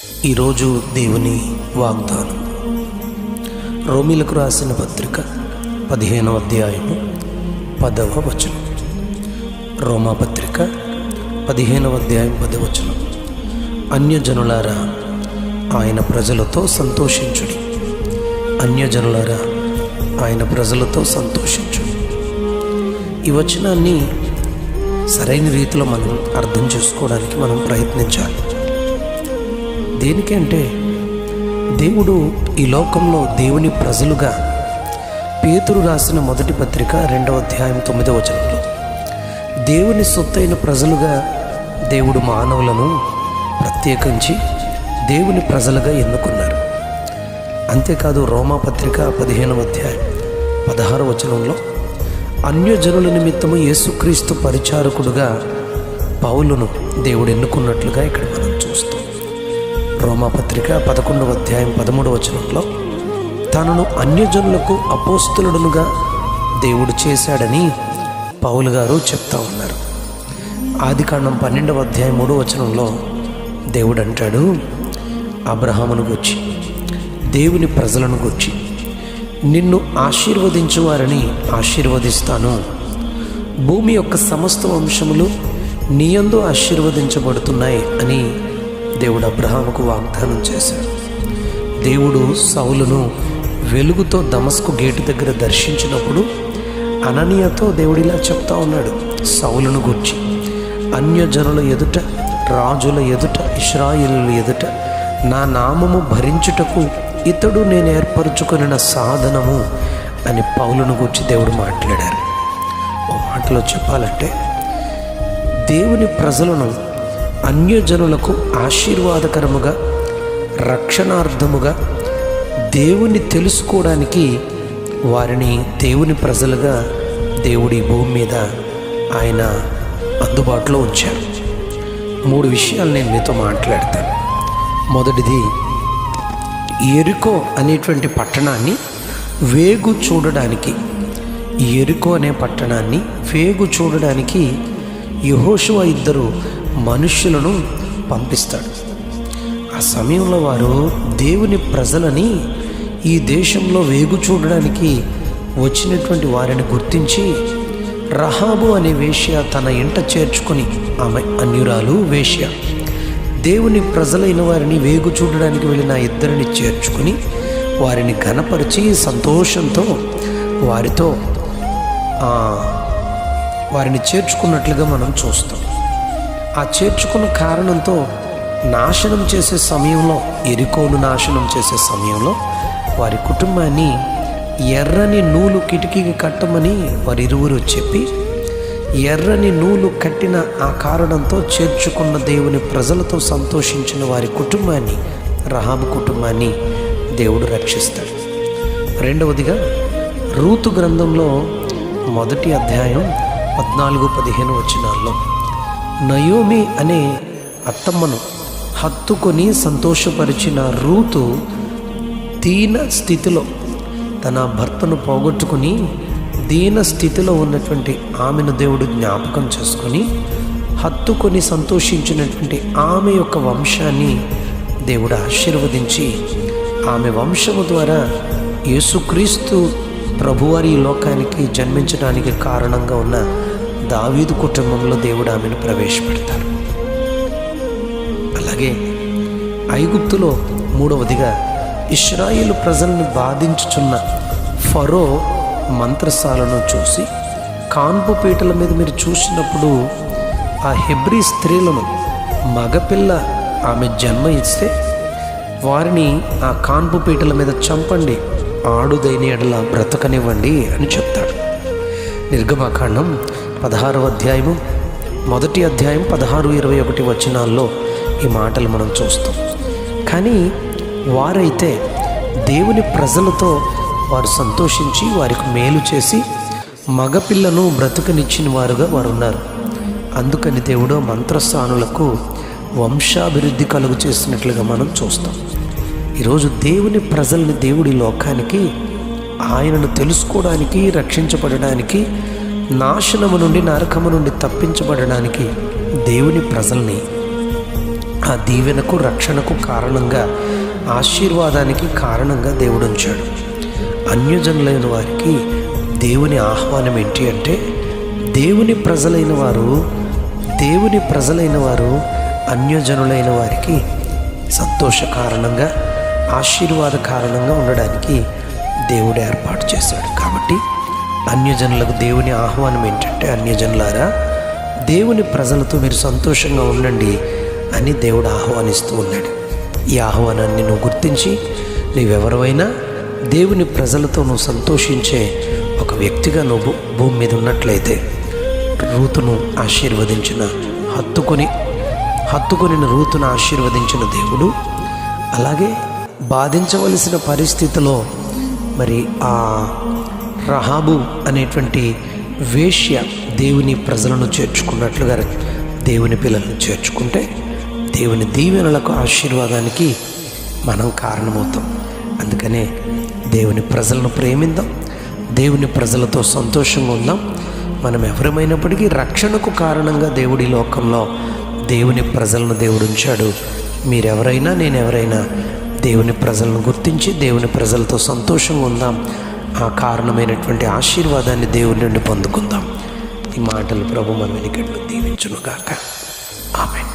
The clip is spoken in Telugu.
ఈరోజు దేవుని వాగ్దానం రోమీలకు రాసిన పత్రిక 15వ అధ్యాయము 10వ వచనం. రోమా పత్రిక 15వ అధ్యాయం 10వ వచనం. అన్యజనులారా ఆయన ప్రజలతో సంతోషించుడి. అన్యజనులారా ఆయన ప్రజలతో సంతోషించుడి. ఈ వచనాన్ని సరైన రీతిలో మనం అర్థం చేసుకోవడానికి మనం ప్రయత్నించాలి. దేనికంటే దేవుడు ఈ లోకంలో దేవుని ప్రజలుగా పేతురు రాసిన మొదటి పత్రిక 2వ అధ్యాయం 9వ వచనంలో దేవుని సొత్తైన ప్రజలుగా దేవుడు మానవులను ప్రత్యేకించి దేవుని ప్రజలుగా ఎన్నుకున్నారు. అంతేకాదు రోమా పత్రిక 15వ అధ్యాయం 16వ వచనంలో అన్యజనుల నిమిత్తము యేసుక్రీస్తు పరిచారకుడుగా పౌలును దేవుడు ఎన్నుకున్నట్లుగా ఇక్కడ మనం చూస్తాం. రోమా పత్రిక 11వ అధ్యాయం 13వ వచనంలో తనను అన్యజనులకు అపోస్తలుడుగా దేవుడు చేశాడని పౌలు గారు చెప్తా ఉన్నారు. ఆదికాండం 12వ అధ్యాయం 3వ వచనంలో దేవుడు అంటాడు, అబ్రహామును గూర్చి దేవుని ప్రజలను గూర్చి నిన్ను ఆశీర్వదించువారని ఆశీర్వదిస్తాను, భూమి యొక్క సమస్త వంశములు నీయందు ఆశీర్వదించబడుతున్నాయి అని దేవుడు అబ్రహాముకు వాగ్దానం చేశాడు. దేవుడు సౌలును వెలుగుతో దమస్కు గేటు దగ్గర దర్శించినప్పుడు అననీయతో దేవుడు ఇలా చెప్తా ఉన్నాడు, సౌలును గూర్చి అన్యజనుల ఎదుట, రాజుల ఎదుట, ఇశ్రాయేలుల ఎదుట నా నామము భరించుటకు ఇతడు నేను ఏర్పరచుకున్న సాధనము అని పౌలును గూర్చి దేవుడు మాట్లాడారు. ఓ మాటలో చెప్పాలంటే దేవుని ప్రజలను అన్యజనులకు ఆశీర్వాదకరముగా, రక్షణార్థముగా, దేవుని తెలుసుకోవడానికి వారిని దేవుని ప్రజలుగా దేవుడి భూమి మీద ఆయన అందుబాటులో ఉంచారు. 3 విషయాలు నేను మీతో మాట్లాడతాను. మొదటిది, యెరికో అనేటువంటి పట్టణాన్ని వేగు చూడడానికి, యెరికో అనే పట్టణాన్ని వేగు చూడడానికి యెహోషువ 2 మనుష్యులను పంపిస్తాడు. ఆ సమయంలో వారు దేవుని ప్రజలని ఈ దేశంలో వేగు చూడడానికి వచ్చినటువంటి వారిని గుర్తించి రహాబు అనే వేశ్య తన ఇంట చేర్చుకొని, ఆమె అన్యురాలు వేశ్య, దేవుని ప్రజలైన వారిని వేగు చూడడానికి వెళ్ళిన 2 చేర్చుకుని వారిని ఘనపరిచి సంతోషంతో వారిని చేర్చుకున్నట్లుగా మనం చూస్తాం. ఆ చేర్చుకున్న కారణంతో నాశనం చేసే సమయంలో, యెరికోను నాశనం చేసే సమయంలో వారి కుటుంబాన్ని ఎర్రని నూలు కిటికీకి కట్టమని వారిరువురు చెప్పి ఎర్రని నూలు కట్టిన ఆ కారణంతో చేర్చుకున్న దేవుని ప్రజలతో సంతోషించిన వారి కుటుంబాన్ని, రహాబు కుటుంబాన్ని దేవుడు రక్షిస్తాడు. రెండవదిగా రూతు గ్రంథంలో 1వ అధ్యాయం 14-15 వచనాల్లో నయోమి అనే అత్తమ్మను హత్తుకొని సంతోషపరిచిన రూతు దీన స్థితిలో తన భర్తను పోగొట్టుకుని దీన స్థితిలో ఉన్నటువంటి ఆమెను దేవుడు జ్ఞాపకం చేసుకొని హత్తుకొని సంతోషించినటువంటి ఆమె యొక్క వంశాన్ని దేవుడు ఆశీర్వదించి ఆమె వంశము ద్వారా యేసుక్రీస్తు ప్రభువారి లోకానికి జన్మించడానికి కారణంగా ఉన్న దావీదు కుటుంబంలో దేవుడు ఆమెను ప్రవేశపెడతారు. అలాగే ఐగుప్తులో 3వదిగా ఇశ్రాయేలు ప్రజల్ని బాధించుచున్న ఫరో మంత్రసాలను చూసి, కాన్పు పీటల మీద మీరు చూసినప్పుడు ఆ హెబ్రీ స్త్రీలను, మగపిల్ల ఆమె జన్మ ఇస్తే వారిని ఆ కాన్పు పీటల మీద చంపండి, ఆడుదైన ఎడల బ్రతకనివ్వండి అని చెప్తాడు. నిర్గమకాండం 16వ అధ్యాయము 1వ అధ్యాయం 16-21 వచనాల్లో ఈ మాటలు మనం చూస్తాం. కానీ వారైతే దేవుని ప్రజలతో వారు సంతోషించి వారికి మేలు చేసి మగపిల్లను బ్రతుకనిచ్చిన వారుగా వారు ఉన్నారు. అందుకని దేవుడు మంత్రస్థానులకు వంశాభివృద్ధి కలుగు చేసినట్లుగా మనం చూస్తాం. ఈరోజు దేవుని ప్రజల్ని దేవుడి లోకానికి, ఆయనను తెలుసుకోవడానికి, రక్షించబడడానికి, నాశనము నుండి, నరకము నుండి తప్పించబడడానికి దేవుని ప్రజల్ని ఆ దీవెనకు, రక్షణకు కారణంగా, ఆశీర్వాదానికి కారణంగా దేవుడు ఉంచాడు. అన్యజనులైన వారికి దేవుని ఆహ్వానం ఏంటి అంటే, దేవుని ప్రజలైన వారు అన్యజనులైన వారికి సంతోష కారణంగా, ఆశీర్వాద కారణంగా ఉండడానికి దేవుడు ఏర్పాటు చేశాడు. కాబట్టి అన్యజనులకు దేవుని ఆహ్వానం ఏంటంటే, అన్యజనులారా దేవుని ప్రజలతో మీరు సంతోషంగా ఉండండి అని దేవుడు ఆహ్వానిస్తూ ఉన్నాడు. ఈ ఆహ్వానాన్ని నువ్వు గుర్తించి నీవెవరైనా దేవుని ప్రజలతో నువ్వు సంతోషించే ఒక వ్యక్తిగా నువ్వు భూమి మీద ఉన్నట్లయితే, రూతును ఆశీర్వదించిన హత్తుకొని రూతును ఆశీర్వదించిన దేవుడు, అలాగే బాధించవలసిన పరిస్థితిలో మరి ఆ రహాబు అనేటువంటి వేశ్య దేవుని ప్రజలను చేర్చుకున్నట్లుగా దేవుని పిల్లలను చేర్చుకుంటే దేవుని దీవెనలకు, ఆశీర్వాదానికి మనం కారణమవుతాం. అందుకనే దేవుని ప్రజలను ప్రేమిద్దాం, దేవుని ప్రజలతో సంతోషంగా ఉందాం. మనం ఎవరమైనప్పటికీ రక్షణకు కారణంగా దేవుడి లోకంలో దేవుని ప్రజలను దేవుడు ఉంచాడు. మీరెవరైనా, నేనెవరైనా దేవుని ప్రజలను గుర్తించి దేవుని ప్రజలతో సంతోషంగా ఉందాం. ఆ కారణమైనటువంటి ఆశీర్వాదాన్ని దేవుని నుండి పొందుకుందాం. ఈ మాటలు ప్రభు మన వెనుకట్లు దీవించునుగాక. ఆమేన్.